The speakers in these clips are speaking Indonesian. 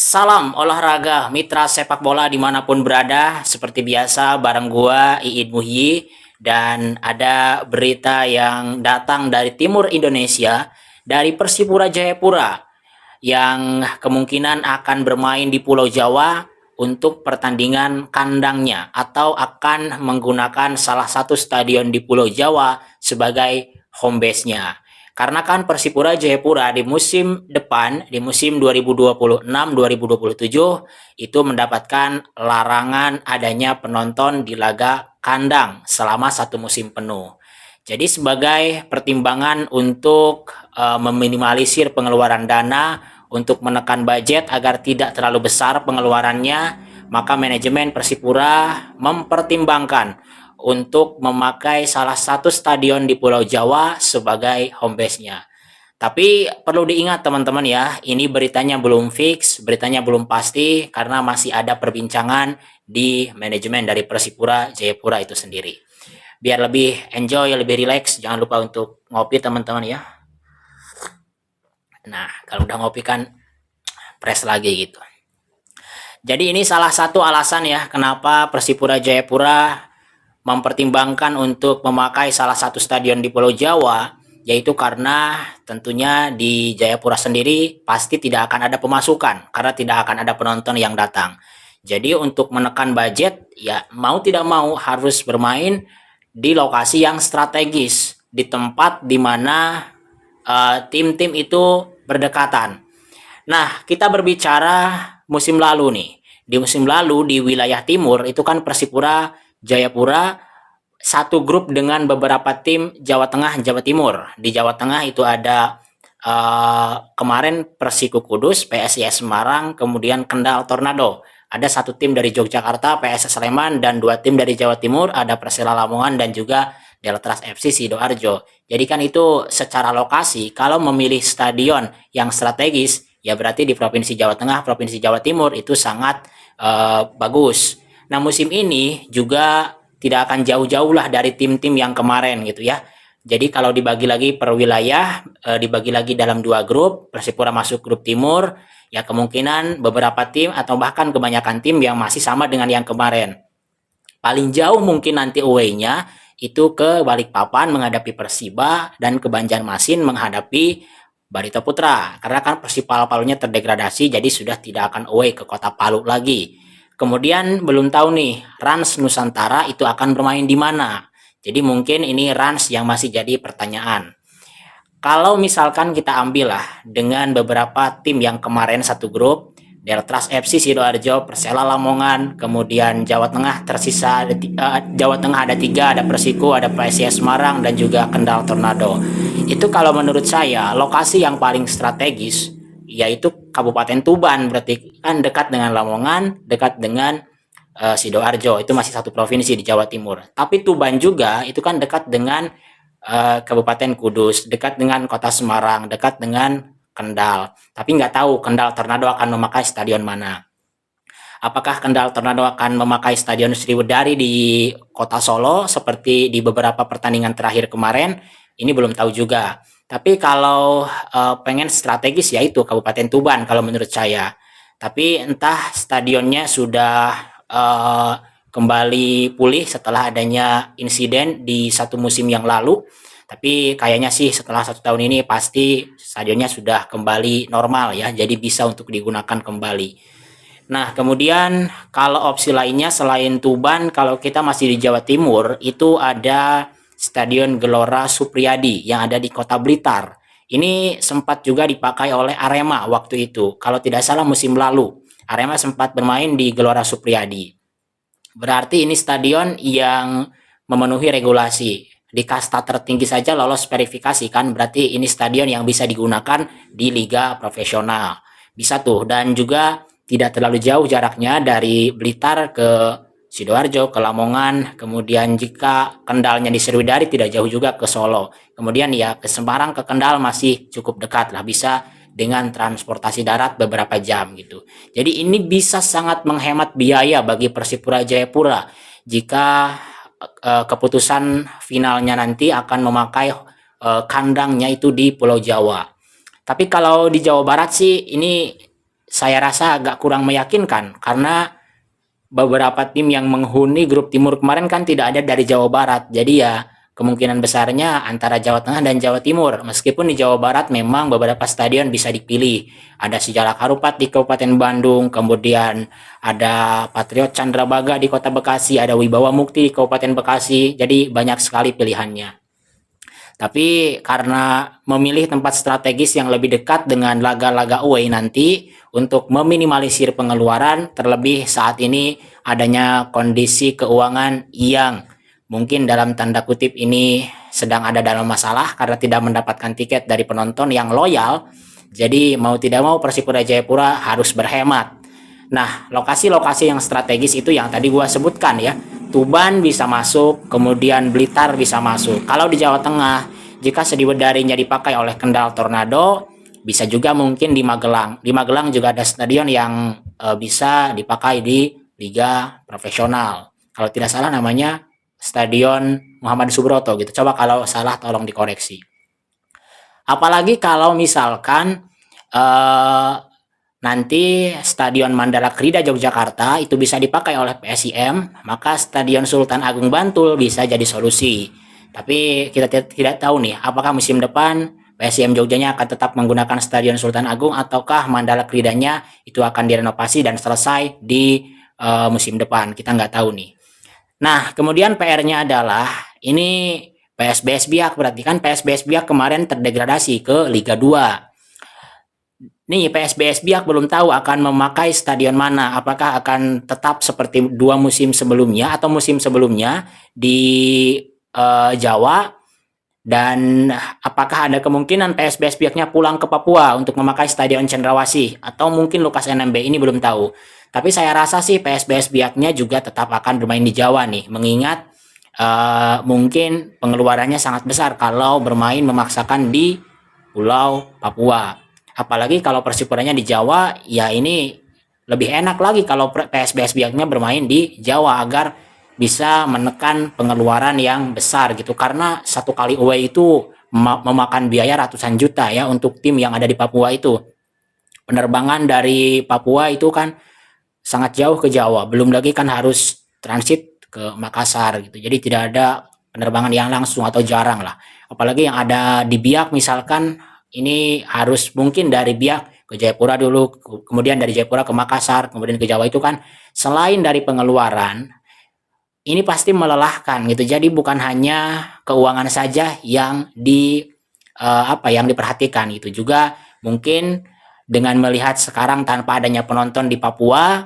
Salam olahraga, mitra sepak bola dimanapun berada. Seperti biasa, bareng gua Iid Muhyi. Dan ada berita yang datang dari timur Indonesia, dari Persipura Jayapura, yang kemungkinan akan bermain di Pulau Jawa untuk pertandingan kandangnya, atau akan menggunakan salah satu stadion di Pulau Jawa sebagai home base-nya. Karena kan Persipura Jayapura di musim depan, di musim 2026-2027 itu mendapatkan larangan adanya penonton di laga kandang selama satu musim penuh. Jadi sebagai pertimbangan untuk meminimalisir pengeluaran dana, untuk menekan budget agar tidak terlalu besar pengeluarannya, maka manajemen Persipura mempertimbangkan untuk memakai salah satu stadion di Pulau Jawa sebagai home base-nya. Tapi perlu diingat teman-teman ya, ini beritanya belum fix, beritanya belum pasti karena masih ada perbincangan di manajemen dari Persipura Jayapura itu sendiri. Biar lebih enjoy, lebih relax, jangan lupa untuk ngopi teman-teman ya. Nah, kalau udah ngopi kan press lagi gitu. Jadi ini salah satu alasan ya kenapa Persipura Jayapura mempertimbangkan untuk memakai salah satu stadion di Pulau Jawa, yaitu karena tentunya di Jayapura sendiri pasti tidak akan ada pemasukan karena tidak akan ada penonton yang datang. Jadi untuk menekan budget ya mau tidak mau harus bermain di lokasi yang strategis, di tempat di mana tim-tim itu berdekatan. Nah, kita berbicara musim lalu nih. Di musim lalu di wilayah timur itu kan Persipura Jayapura satu grup dengan beberapa tim Jawa Tengah, Jawa Timur. Di Jawa Tengah itu ada kemarin Persiku Kudus, PSIS Semarang, kemudian Kendal Tornado. Ada satu tim dari Yogyakarta, PSS Sleman, dan dua tim dari Jawa Timur, ada Persela Lamongan dan juga Deltras FC Sidoarjo. Jadi kan itu secara lokasi, kalau memilih stadion yang strategis, ya berarti di Provinsi Jawa Tengah, Provinsi Jawa Timur itu sangat bagus. Nah musim ini juga tidak akan jauh-jauh lah dari tim-tim yang kemarin gitu ya. Jadi kalau dibagi lagi per wilayah, dibagi lagi dalam dua grup, Persipura masuk grup timur, ya kemungkinan beberapa tim atau bahkan kebanyakan tim yang masih sama dengan yang kemarin. Paling jauh mungkin nanti away-nya itu ke Balikpapan menghadapi Persiba dan ke Banjarmasin menghadapi Barito Putra. Karena kan Persipal Palunya terdegradasi jadi sudah tidak akan away ke kota Palu lagi. Kemudian belum tahu nih Rans Nusantara itu akan bermain di mana. Jadi mungkin ini Rans yang masih jadi pertanyaan. Kalau misalkan kita ambil lah dengan beberapa tim yang kemarin satu grup, Deltras FC Sidoarjo, Persela Lamongan, kemudian Jawa Tengah tersisa Jawa Tengah ada tiga, ada Persiku, ada PSIS Semarang, dan juga Kendal Tornado. Itu kalau menurut saya lokasi yang paling strategis yaitu Kabupaten Tuban, berarti kan dekat dengan Lamongan, dekat dengan Sidoarjo, itu masih satu provinsi di Jawa Timur. Tapi Tuban juga itu kan dekat dengan Kabupaten Kudus, dekat dengan kota Semarang, dekat dengan Kendal. Tapi nggak tahu Kendal Tornado akan memakai stadion mana. Apakah Kendal Tornado akan memakai stadion Sriwedari di kota Solo seperti di beberapa pertandingan terakhir kemarin? Ini belum tahu juga. Tapi kalau pengen strategis ya itu Kabupaten Tuban kalau menurut saya. Tapi entah stadionnya sudah kembali pulih setelah adanya insiden di satu musim yang lalu. Tapi kayaknya sih setelah satu tahun ini pasti stadionnya sudah kembali normal ya, jadi bisa untuk digunakan kembali. Nah, kemudian kalau opsi lainnya selain Tuban, kalau kita masih di Jawa Timur, itu ada Stadion Gelora Supriyadi yang ada di Kota Blitar. Ini sempat juga dipakai oleh Arema waktu itu. Kalau tidak salah musim lalu, Arema sempat bermain di Gelora Supriyadi. Berarti ini stadion yang memenuhi regulasi. Di kasta tertinggi saja lolos verifikasi kan, berarti ini stadion yang bisa digunakan di liga profesional. Bisa tuh, dan juga tidak terlalu jauh jaraknya dari Blitar ke Sidoarjo, ke Lamongan, kemudian jika Kendalnya di Sriwedari tidak jauh juga ke Solo. Kemudian ya ke Semarang, ke Kendal masih cukup dekat lah, bisa dengan transportasi darat beberapa jam gitu. Jadi ini bisa sangat menghemat biaya bagi Persipura Jayapura jika keputusan finalnya nanti akan memakai kandangnya itu di Pulau Jawa. Tapi kalau di Jawa Barat sih ini saya rasa agak kurang meyakinkan karena beberapa tim yang menghuni grup timur kemarin kan tidak ada dari Jawa Barat. Jadi ya kemungkinan besarnya antara Jawa Tengah dan Jawa Timur. Meskipun di Jawa Barat memang beberapa stadion bisa dipilih. Ada Sijalak Harupat di Kabupaten Bandung, kemudian ada Patriot Candrabaga di Kota Bekasi, ada Wibawa Mukti di Kabupaten Bekasi. Jadi banyak sekali pilihannya. Tapi karena memilih tempat strategis yang lebih dekat dengan laga-laga away nanti untuk meminimalisir pengeluaran, terlebih saat ini adanya kondisi keuangan yang mungkin dalam tanda kutip ini sedang ada dalam masalah karena tidak mendapatkan tiket dari penonton yang loyal. Jadi mau tidak mau Persipura Jayapura harus berhemat. Nah, lokasi-lokasi yang strategis itu yang tadi gua sebutkan ya. Tuban bisa masuk, kemudian Blitar bisa masuk. Kalau di Jawa Tengah, jika Sediwedarinya dipakai oleh Kendal Tornado, bisa juga mungkin di Magelang. Di Magelang juga ada stadion yang bisa dipakai di liga profesional. Kalau tidak salah namanya Stadion Muhammad Subroto gitu. Coba kalau salah tolong dikoreksi. Apalagi kalau misalkan nanti Stadion Mandala Krida Yogyakarta itu bisa dipakai oleh PSIM, maka Stadion Sultan Agung Bantul bisa jadi solusi. Tapi kita tidak tahu nih, apakah musim depan PSIM Jogjanya akan tetap menggunakan Stadion Sultan Agung ataukah Mandala Kridanya itu akan direnovasi dan selesai di musim depan. Kita nggak tahu nih. Nah, kemudian PR-nya adalah ini PSBS Biak, berarti kan PSBS Biak kemarin terdegradasi ke Liga 2. Nih PSBS Biak belum tahu akan memakai stadion mana, apakah akan tetap seperti 2 musim sebelumnya atau musim sebelumnya di Jawa, dan apakah ada kemungkinan PSBS Biaknya pulang ke Papua untuk memakai Stadion Cendrawasih atau mungkin Lukas NMB, ini belum tahu. Tapi saya rasa sih PSBS Biaknya juga tetap akan bermain di Jawa nih, mengingat mungkin pengeluarannya sangat besar kalau bermain memaksakan di Pulau Papua. Apalagi kalau Persipuranya di Jawa, ya ini lebih enak lagi kalau PSBS Biaknya bermain di Jawa agar bisa menekan pengeluaran yang besar gitu, karena satu kali away itu memakan biaya ratusan juta ya untuk tim yang ada di Papua itu. Penerbangan dari Papua itu kan sangat jauh ke Jawa, belum lagi kan harus transit ke Makassar gitu. Jadi tidak ada penerbangan yang langsung atau jarang lah. Apalagi yang ada di Biak misalkan, ini harus mungkin dari Biak ke Jayapura dulu, kemudian dari Jayapura ke Makassar, kemudian ke Jawa, itu kan selain dari pengeluaran, ini pasti melelahkan gitu. Jadi bukan hanya keuangan saja yang yang diperhatikan gitu. Juga mungkin dengan melihat sekarang tanpa adanya penonton di Papua,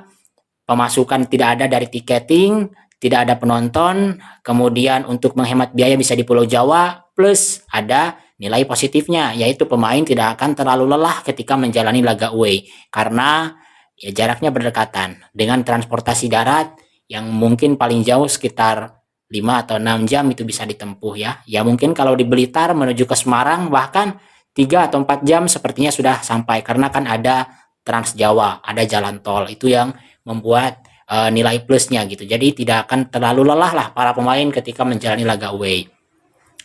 pemasukan tidak ada dari tiketing, tidak ada penonton, kemudian untuk menghemat biaya bisa di Pulau Jawa, plus ada nilai positifnya, yaitu pemain tidak akan terlalu lelah ketika menjalani laga away, karena ya jaraknya berdekatan dengan transportasi darat yang mungkin paling jauh sekitar 5 atau 6 jam itu bisa ditempuh ya. Ya mungkin kalau di Blitar menuju ke Semarang bahkan 3 atau 4 jam sepertinya sudah sampai, karena kan ada Trans Jawa, ada jalan tol, itu yang membuat nilai plusnya gitu. Jadi tidak akan terlalu lelah lah para pemain ketika menjalani laga away.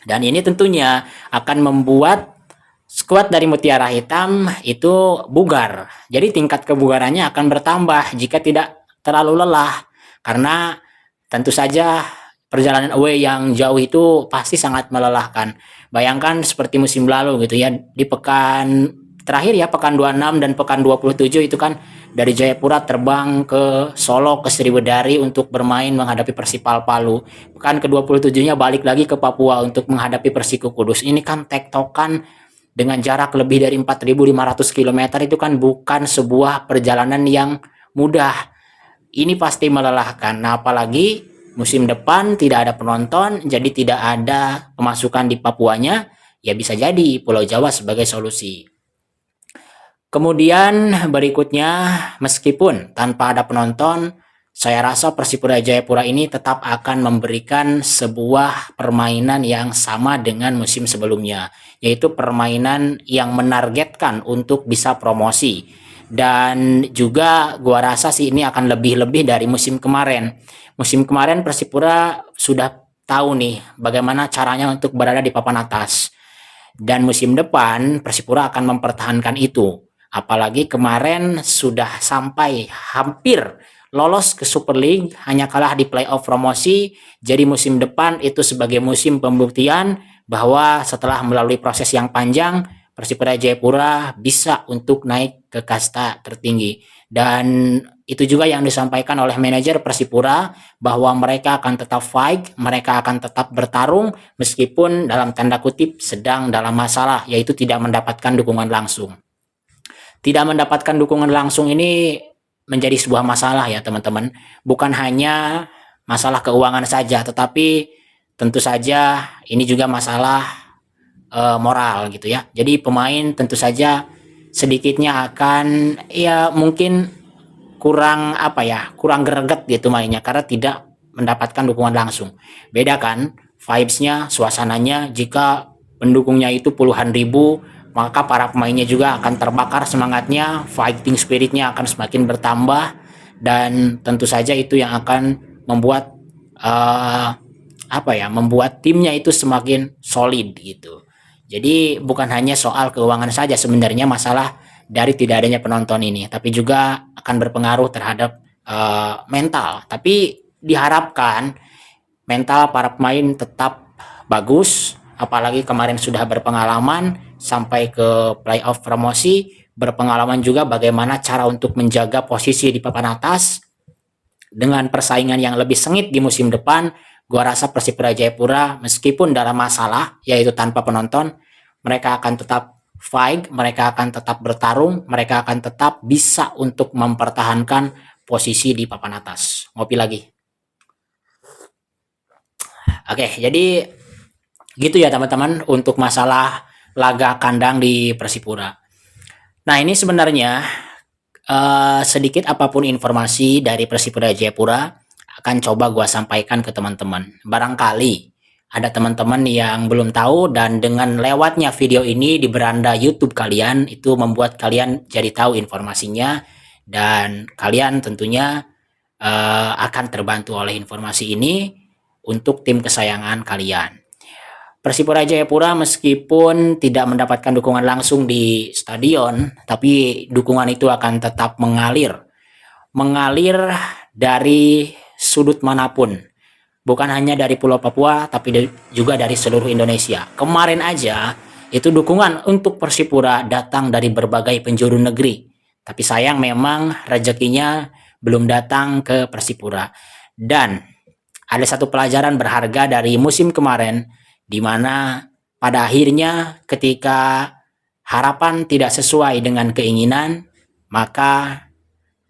Dan ini tentunya akan membuat skuad dari Mutiara Hitam itu bugar. Jadi tingkat kebugarannya akan bertambah jika tidak terlalu lelah. Karena tentu saja perjalanan away yang jauh itu pasti sangat melelahkan. Bayangkan seperti musim lalu gitu ya, di pekan terakhir ya, pekan 26 dan pekan 27 itu kan dari Jayapura terbang ke Solo, ke Sriwedari untuk bermain menghadapi Persipal Palu. Pekan ke-27-nya balik lagi ke Papua untuk menghadapi Persiku Kudus. Ini kan tektokan dengan jarak lebih dari 4.500 km, itu kan bukan sebuah perjalanan yang mudah. Ini pasti melelahkan. Nah, apalagi musim depan tidak ada penonton, jadi tidak ada pemasukan di Papuanya, ya bisa jadi Pulau Jawa sebagai solusi. Kemudian berikutnya, meskipun tanpa ada penonton, saya rasa Persipura Jayapura ini tetap akan memberikan sebuah permainan yang sama dengan musim sebelumnya, yaitu permainan yang menargetkan untuk bisa promosi. Dan juga gua rasa sih ini akan lebih-lebih dari musim kemarin. Musim kemarin Persipura sudah tahu nih bagaimana caranya untuk berada di papan atas. Dan musim depan Persipura akan mempertahankan itu. Apalagi kemarin sudah sampai hampir lolos ke Super League, hanya kalah di playoff promosi. Jadi musim depan itu sebagai musim pembuktian bahwa setelah melalui proses yang panjang, Persipura Jayapura bisa untuk naik ke kasta tertinggi. Dan itu juga yang disampaikan oleh manajer Persipura, bahwa mereka akan tetap fight, mereka akan tetap bertarung meskipun dalam tanda kutip sedang dalam masalah, yaitu tidak mendapatkan dukungan langsung. Tidak mendapatkan dukungan langsung ini menjadi sebuah masalah ya teman-teman. Bukan hanya masalah keuangan saja, tetapi tentu saja ini juga masalah moral gitu ya. Jadi pemain tentu saja sedikitnya akan ya mungkin kurang apa ya, kurang greget gitu mainnya karena tidak mendapatkan dukungan langsung. Beda kan vibes-nya, suasananya jika pendukungnya itu puluhan ribu, maka para pemainnya juga akan terbakar semangatnya, fighting spiritnya akan semakin bertambah, dan tentu saja itu yang akan membuat membuat timnya itu semakin solid gitu. Jadi bukan hanya soal keuangan saja sebenarnya masalah dari tidak adanya penonton ini, tapi juga akan berpengaruh terhadap mental. Tapi diharapkan mental para pemain tetap bagus, apalagi kemarin sudah berpengalaman sampai ke playoff promosi, berpengalaman juga bagaimana cara untuk menjaga posisi di papan atas dengan persaingan yang lebih sengit di musim depan. Gua rasa Persipura Jayapura meskipun dalam masalah yaitu tanpa penonton, mereka akan tetap fight, mereka akan tetap bertarung, mereka akan tetap bisa untuk mempertahankan posisi di papan atas. Ngopi lagi. Oke, jadi gitu ya teman-teman untuk masalah laga kandang di Persipura. Nah ini sebenarnya sedikit apapun informasi dari Persipura Jayapura akan coba gue sampaikan ke teman-teman. Barangkali ada teman-teman yang belum tahu, dan dengan lewatnya video ini di beranda YouTube kalian itu membuat kalian jadi tahu informasinya, dan kalian tentunya akan terbantu oleh informasi ini untuk tim kesayangan kalian. Persipura Jayapura meskipun tidak mendapatkan dukungan langsung di stadion, tapi dukungan itu akan tetap mengalir dari sudut manapun, bukan hanya dari Pulau Papua tapi juga dari seluruh Indonesia. Kemarin aja itu dukungan untuk Persipura datang dari berbagai penjuru negeri, tapi sayang memang rezekinya belum datang ke Persipura. Dan ada satu pelajaran berharga dari musim kemarin, di mana pada akhirnya ketika harapan tidak sesuai dengan keinginan, maka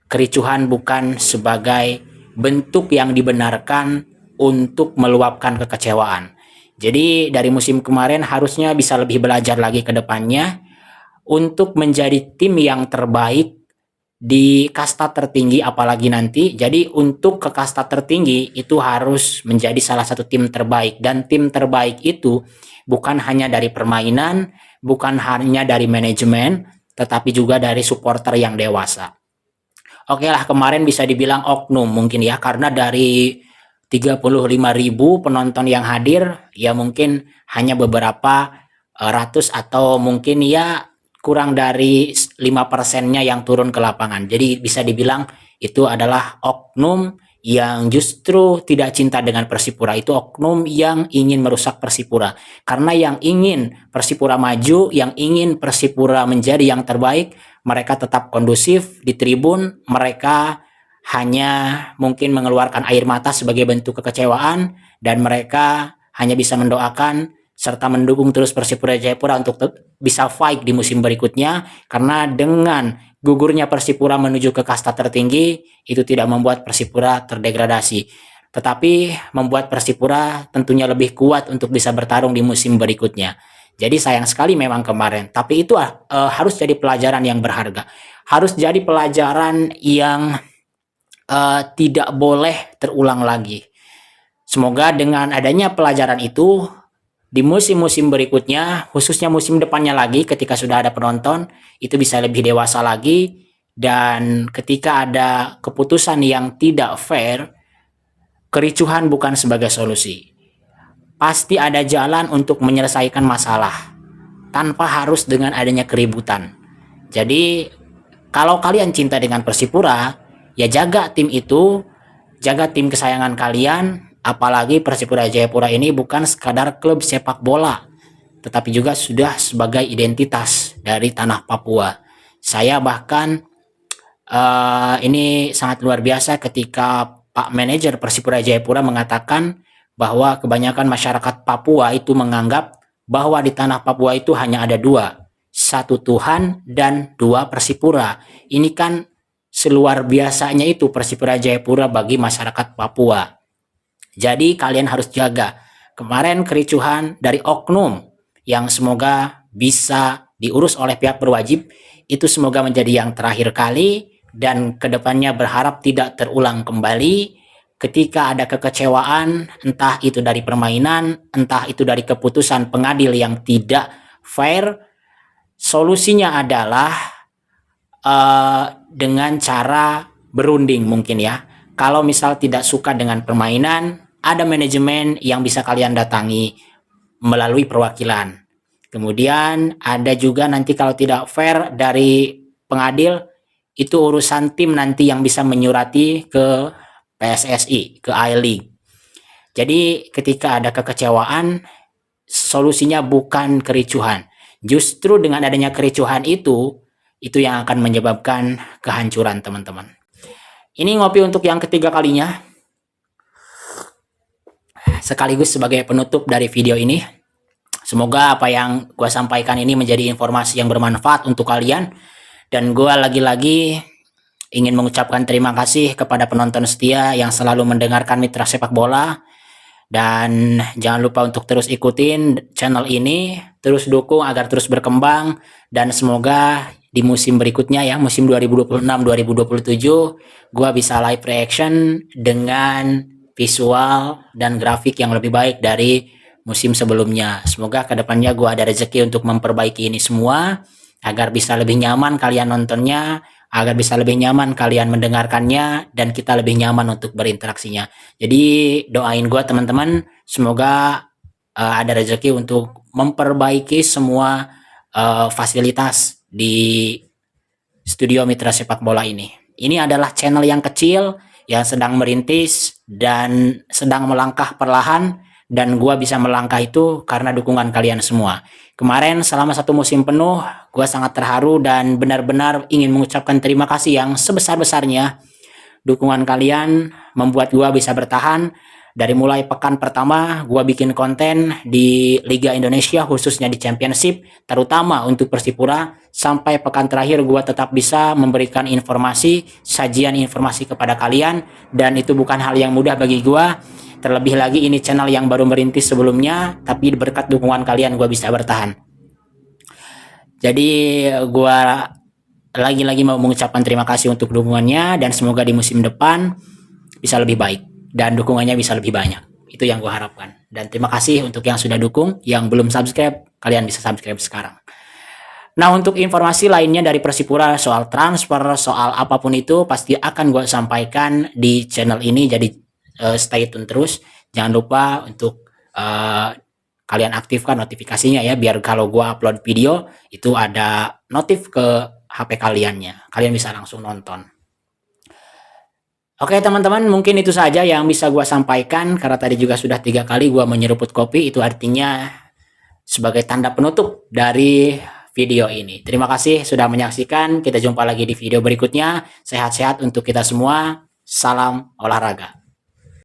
kericuhan bukan sebagai bentuk yang dibenarkan untuk meluapkan kekecewaan. Jadi dari musim kemarin harusnya bisa lebih belajar lagi ke depannya untuk menjadi tim yang terbaik di kasta tertinggi, apalagi nanti. Jadi untuk ke kasta tertinggi itu harus menjadi salah satu tim terbaik, dan tim terbaik itu bukan hanya dari permainan, bukan hanya dari manajemen, tetapi juga dari supporter yang dewasa. Oke lah, kemarin bisa dibilang oknum mungkin ya, karena dari 35.000 penonton yang hadir, ya mungkin hanya beberapa ratus atau mungkin ya kurang dari 5%-nya yang turun ke lapangan. Jadi bisa dibilang itu adalah oknum yang justru tidak cinta dengan Persipura, itu oknum yang ingin merusak Persipura. Karena yang ingin Persipura maju, yang ingin Persipura menjadi yang terbaik, mereka tetap kondusif di tribun, mereka hanya mungkin mengeluarkan air mata sebagai bentuk kekecewaan, dan mereka hanya bisa mendoakan serta mendukung terus Persipura Jayapura untuk bisa fight di musim berikutnya, karena dengan gugurnya Persipura menuju ke kasta tertinggi itu tidak membuat Persipura terdegradasi, tetapi membuat Persipura tentunya lebih kuat untuk bisa bertarung di musim berikutnya. Jadi sayang sekali memang kemarin, tapi itu harus jadi pelajaran yang berharga, harus jadi pelajaran yang tidak boleh terulang lagi. Semoga dengan adanya pelajaran itu di musim-musim berikutnya, khususnya musim depannya lagi ketika sudah ada penonton, itu bisa lebih dewasa lagi, dan ketika ada keputusan yang tidak fair, kericuhan bukan sebagai solusi. Pasti ada jalan untuk menyelesaikan masalah tanpa harus dengan adanya keributan. Jadi kalau kalian cinta dengan Persipura, ya jaga tim itu, jaga tim kesayangan kalian. Apalagi Persipura Jayapura ini bukan sekadar klub sepak bola, tetapi juga sudah sebagai identitas dari tanah Papua. Saya bahkan ini sangat luar biasa ketika Pak Manajer Persipura Jayapura mengatakan bahwa kebanyakan masyarakat Papua itu menganggap bahwa di tanah Papua itu hanya ada dua, satu Tuhan dan dua Persipura. Ini kan seluar biasanya itu Persipura Jayapura bagi masyarakat Papua. Jadi kalian harus jaga. Kemarin kericuhan dari oknum yang semoga bisa diurus oleh pihak berwajib, itu semoga menjadi yang terakhir kali, dan kedepannya berharap tidak terulang kembali. Ketika ada kekecewaan, entah itu dari permainan, entah itu dari keputusan pengadil yang tidak fair, solusinya adalah dengan cara berunding mungkin ya. Kalau misal tidak suka dengan permainan, ada manajemen yang bisa kalian datangi melalui perwakilan. Kemudian ada juga nanti kalau tidak fair dari pengadil, itu urusan tim nanti yang bisa menyurati ke PSSI, ke I-League. Jadi ketika ada kekecewaan, solusinya bukan kericuhan. Justru dengan adanya kericuhan itu yang akan menyebabkan kehancuran teman-teman. Ini ngopi untuk yang ketiga kalinya. Sekaligus sebagai penutup dari video ini. Semoga apa yang gue sampaikan ini menjadi informasi yang bermanfaat untuk kalian. Dan gue lagi-lagi ingin mengucapkan terima kasih kepada penonton setia yang selalu mendengarkan Mitra Sepak Bola. Dan jangan lupa untuk terus ikutin channel ini, terus dukung agar terus berkembang, dan semoga di musim berikutnya ya, musim 2026-2027, gua bisa live reaction dengan visual dan grafik yang lebih baik dari musim sebelumnya. Semoga kedepannya gua ada rezeki untuk memperbaiki ini semua, agar bisa lebih nyaman kalian nontonnya, agar bisa lebih nyaman kalian mendengarkannya, dan kita lebih nyaman untuk berinteraksinya. Jadi doain gue teman-teman, semoga ada rezeki untuk memperbaiki semua fasilitas di studio Mitra Sepak Bola ini. Ini adalah channel yang kecil yang sedang merintis dan sedang melangkah perlahan, dan gue bisa melangkah itu karena dukungan kalian semua. Kemarin selama 1 musim penuh, gue sangat terharu dan benar-benar ingin mengucapkan terima kasih yang sebesar-besarnya. Dukungan kalian membuat gue bisa bertahan. Dari mulai pekan pertama, gue bikin konten di Liga Indonesia, khususnya di Championship, terutama untuk Persipura, sampai pekan terakhir gue tetap bisa memberikan informasi, sajian informasi kepada kalian, dan itu bukan hal yang mudah bagi gue. Terlebih lagi ini channel yang baru merintis sebelumnya, tapi berkat dukungan kalian gue bisa bertahan. Jadi gue lagi-lagi mau mengucapkan terima kasih untuk dukungannya, dan semoga di musim depan bisa lebih baik dan dukungannya bisa lebih banyak. Itu yang gue harapkan. Dan terima kasih untuk yang sudah dukung. Yang belum subscribe, kalian bisa subscribe sekarang. Nah, untuk informasi lainnya dari Persipura soal transfer, soal apapun itu, pasti akan gue sampaikan di channel ini. Jadi stay tune terus. Jangan lupa untuk kalian aktifkan notifikasinya ya, biar kalau gue upload video itu ada notif ke HP kaliannya. Kalian bisa langsung nonton. Oke teman-teman, mungkin itu saja yang bisa gue sampaikan, karena tadi juga sudah 3 kali gue menyeruput kopi, itu artinya sebagai tanda penutup dari video ini. Terima kasih sudah menyaksikan, kita jumpa lagi di video berikutnya. Sehat-sehat untuk kita semua, salam olahraga.